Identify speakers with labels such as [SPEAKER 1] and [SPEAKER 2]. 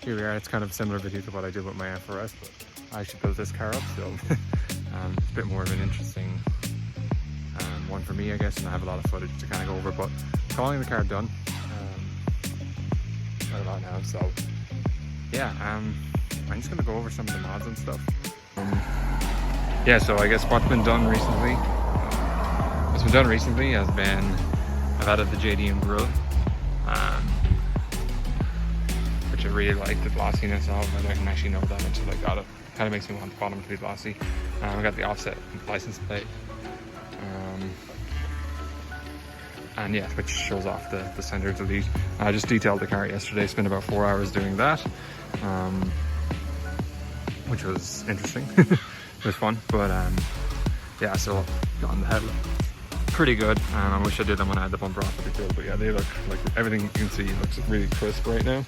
[SPEAKER 1] here we are. It's kind of a similar video to what I did with my FRS, but I actually built this car up, so it's a bit more of an interesting one for me, I guess, and I have a lot of footage to kind of go over, but calling the car done right about now. So yeah, I'm just gonna go over some of the mods and stuff. Yeah, so I guess what's been done recently has been, I've added the JDM grille, which I really like the glossiness of. I didn't actually know that until I got it. Kind of makes me want the bottom to be glossy. I got the offset license plate, and yeah, which shows off the center delete. I just detailed the car yesterday, spent about 4 hours doing that, which was interesting. It was fun, but yeah, so on the head pretty good. I wish I did them when I had the bumper off the field, but yeah, they look like, everything you can see looks really crisp right now.